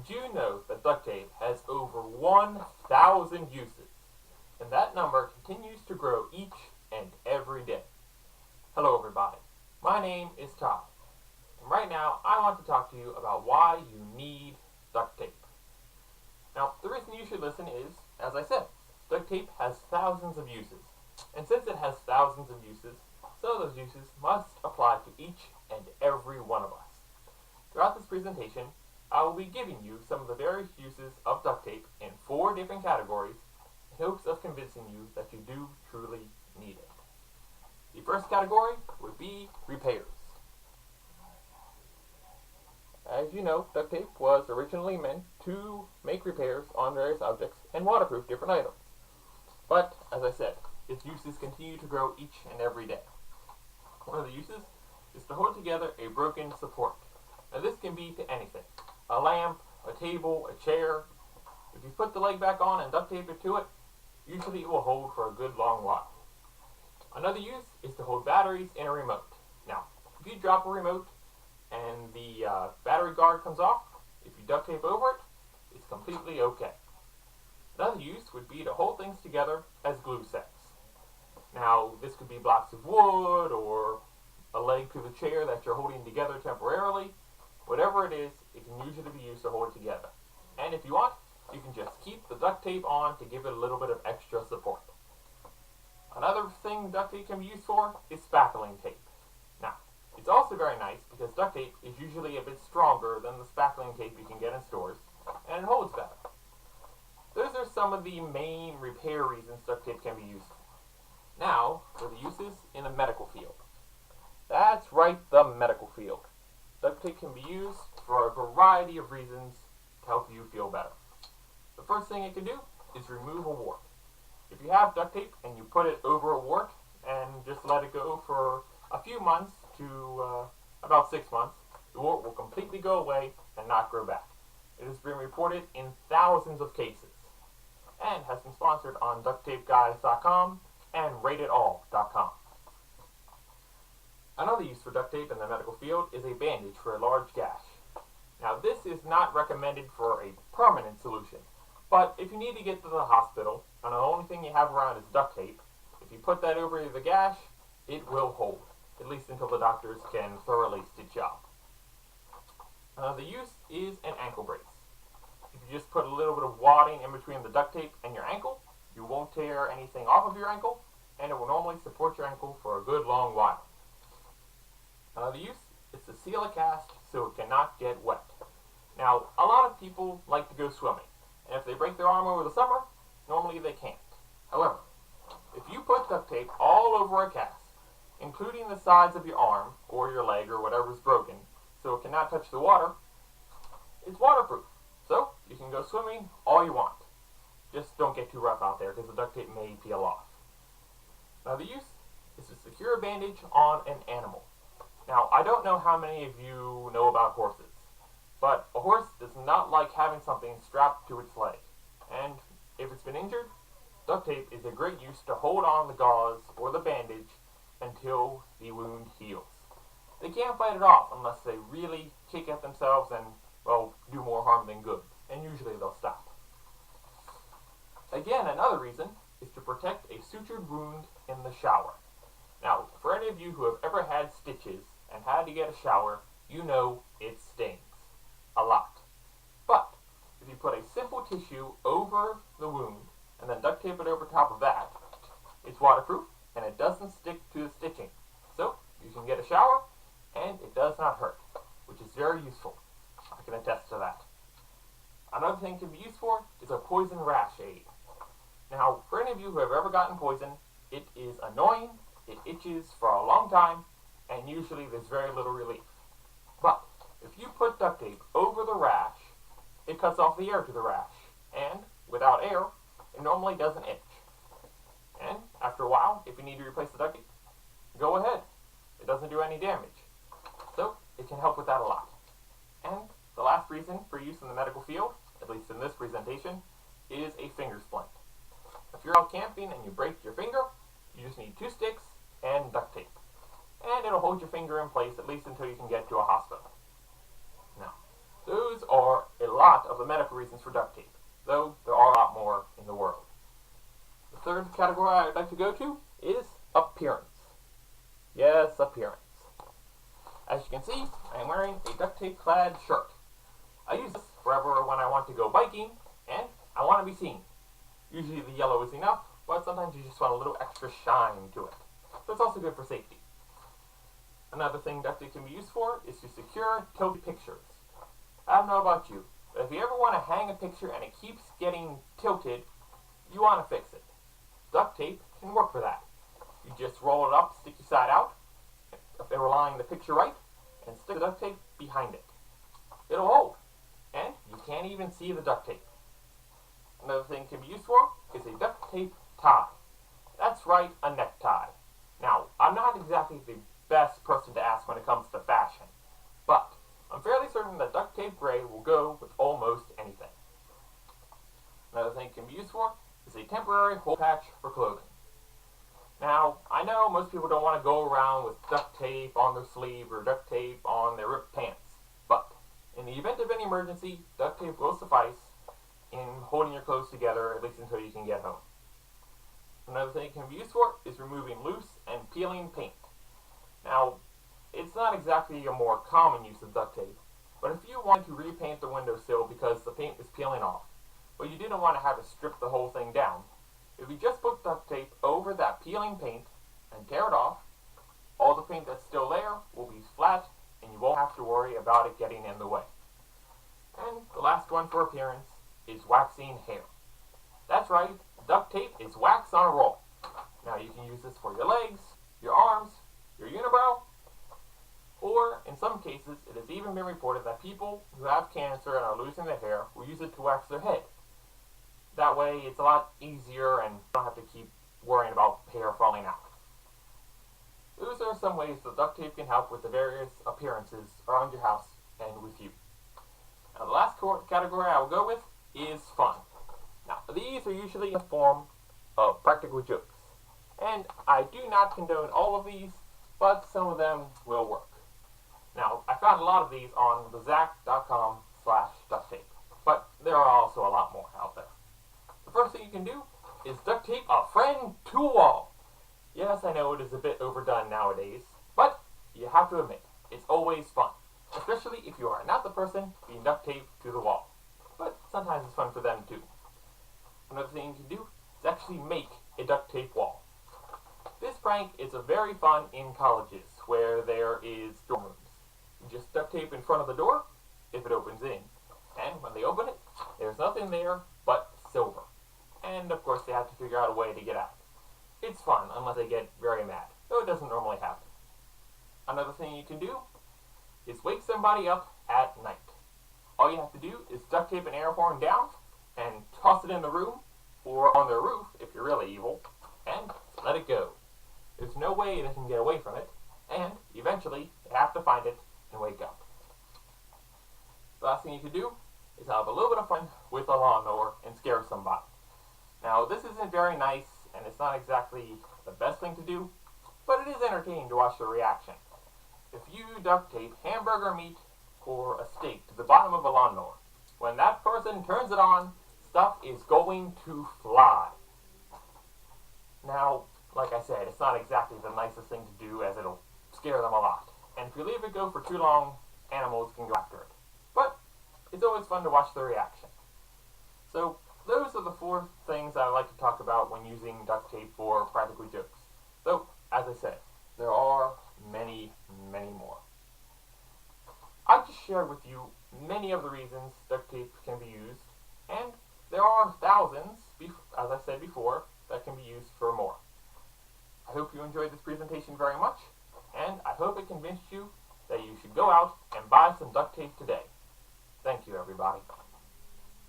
Did you know that duct tape has over 1,000 uses? And that number continues to grow each and every day. Hello everybody, my name is Todd, and right now I want to talk to you about why you need duct tape. Now, the reason you should listen is, as I said, duct tape has thousands of uses, and since it has thousands of uses, some of those uses must apply to each and every one of us. Throughout this presentation, I will be giving you some of the various uses of duct tape in 4 different categories in hopes of convincing you that you do truly need it. The first category would be repairs. As you know, duct tape was originally meant to make repairs on various objects and waterproof different items. But, as I said, its uses continue to grow each and every day. One of the uses is to hold together a broken support. Now this can be to anything. A lamp, a table, a chair. If you put the leg back on and duct tape it to it, usually it will hold for a good long while. Another use is to hold batteries in a remote. Now, if you drop a remote and the battery guard comes off, if you duct tape over it, it's completely okay. Another use would be to hold things together as glue sets. Now, this could be blocks of wood or a leg to the chair that you're holding together temporarily. Whatever it is, it can usually be used to hold it together. And if you want, you can just keep the duct tape on to give it a little bit of extra support. Another thing duct tape can be used for is spackling tape. Now, it's also very nice because duct tape is usually a bit stronger than the spackling tape you can get in stores, and it holds better. Those are some of the main repair reasons duct tape can be used for. Now, for the uses in the medical field. That's right, the medical field. Duct tape can be used for a variety of reasons to help you feel better. The first thing it can do is remove a wart. If you have duct tape and you put it over a wart and just let it go for a few months to about 6 months, the wart will completely go away and not grow back. It has been reported in thousands of cases and has been sponsored on DuctTapeGuys.com and RateItAll.com. Another use for duct tape in the medical field is a bandage for a large gash. Now, this is not recommended for a permanent solution, but if you need to get to the hospital and the only thing you have around is duct tape, if you put that over the gash, it will hold, at least until the doctors can thoroughly stitch you up. The use is an ankle brace. If you just put a little bit of wadding in between the duct tape and your ankle, you won't tear anything off of your ankle, and it will normally support your ankle for a good long while. Another use is to seal a cast so it cannot get wet. Now, a lot of people like to go swimming, and if they break their arm over the summer, normally they can't. However, if you put duct tape all over a cast, including the sides of your arm or your leg or whatever's broken, so it cannot touch the water, it's waterproof. So, you can go swimming all you want. Just don't get too rough out there because the duct tape may peel off. Another use is to secure a bandage on an animal. Now, I don't know how many of you know about horses, but a horse does not like having something strapped to its leg. And if it's been injured, duct tape is a great use to hold on the gauze or the bandage until the wound heals. They can't fight it off unless they really kick at themselves and, well, do more harm than good. And usually they'll stop. Again, another reason is to protect a sutured wound in the shower. Now, for any of you who have ever had stitches and had to get a shower, you know it stings. A lot. But, if you put a simple tissue over the wound and then duct tape it over top of that, it's waterproof and it doesn't stick to the stitching. So, you can get a shower and it does not hurt, which is very useful. I can attest to that. Another thing it can be used for is a poison rash aid. Now, for any of you who have ever gotten poison, it is annoying, it itches for a long time, and usually there's very little relief. But, if you put duct tape over the rash, it cuts off the air to the rash, and without air, it normally doesn't itch. And after a while, if you need to replace the duct tape, go ahead. It doesn't do any damage. So, it can help with that a lot. And the last reason for use in the medical field, at least in this presentation, is a finger splint. If you're out camping and you break your finger, you just need 2 sticks and duct tape. And it'll hold your finger in place at least until you can get to a hospital. Now, those are a lot of the the medical reasons for duct tape, though there are a lot more in the world. The third category I'd like to go to is appearance. Yes, appearance. As you can see, I am wearing a duct tape clad shirt. I use this forever when I want to go biking and I want to be seen. Usually the yellow is enough, but sometimes you just want a little extra shine to it. So it's also good for safety. Another thing duct tape can be used for is to secure tilted pictures. I don't know about you, but if you ever want to hang a picture and it keeps getting tilted, you want to fix it. Duct tape can work for that. You just roll it up, sticky side out, if they're lying the picture right, and stick the duct tape behind it. It'll hold, and you can't even see the duct tape. Another thing it can be used for is a duct tape tie. That's right, a necktie. Now, I'm not exactly the best person to ask when it comes to fashion, but I'm fairly certain that duct tape gray will go with almost anything. Another thing it can be used for is a temporary hole patch for clothing. Now, I know most people don't want to go around with duct tape on their sleeve or duct tape on their ripped pants, but in the event of any emergency, duct tape will suffice in holding your clothes together, at least until you can get home. Another thing it can be used for is removing loose and peeling paint. Now, it's not exactly a more common use of duct tape, but if you wanted to repaint the windowsill because the paint was peeling off, but you didn't want to have to strip the whole thing down, if you just put duct tape over that peeling paint and tear it off, all the paint that's still there will be flat and you won't have to worry about it getting in the way. And the last one for appearance is waxing hair. That's right, duct tape is wax on a roll. Now you can use this for your legs, your arms, your unibrow, or in some cases it has even been reported that people who have cancer and are losing their hair will use it to wax their head. That way it's a lot easier and you don't have to keep worrying about hair falling out. Those are some ways that duct tape can help with the various appearances around your house and with you. Now the last category I will go with is fun. Now these are usually in the form of practical jokes, and I do not condone all of these, but some of them will work. Now I found a lot of these on thezac.com/duct tape, but there are also a lot more out there. The first thing you can do is duct tape a friend to a wall. Yes, I know it is a bit overdone nowadays, but you have to admit, it's always fun, especially if you are not the person being duct taped to the wall. But sometimes it's fun for them too. Another thing you can do is actually make a duct tape wall. This prank is very fun in colleges where there is dorm rooms. You just duct tape in front of the door if it opens in, and when they open it, there's nothing there but silver. And of course they have to figure out a way to get out. It's fun unless they get very mad, though it doesn't normally happen. Another thing you can do is wake somebody up at night. All you have to do is duct tape an air horn down and toss it in the room or on their roof if you're really evil, and let it go. There's no way they can get away from it, and eventually they have to find it and wake up. The last thing you can do is have a little bit of fun with a lawnmower and scare somebody. Now this isn't very nice and it's not exactly the best thing to do, but it is entertaining to watch the reaction. If you duct tape hamburger meat or a steak to the bottom of a lawnmower, when that person turns it on, stuff is going to fly. Now, like I said, it's not exactly the nicest thing to do as it'll scare them a lot. And if you leave it go for too long, animals can go after it. But it's always fun to watch the reaction. So those are the 4 things I like to talk about when using duct tape for practical jokes. Though, as I said, there are many, many more. I just shared with you many of the reasons duct tape can be used, and there are thousands, as I said before, that can be used for more. I hope you enjoyed this presentation very much, and I hope it convinced you that you should go out and buy some duct tape today. Thank you, everybody.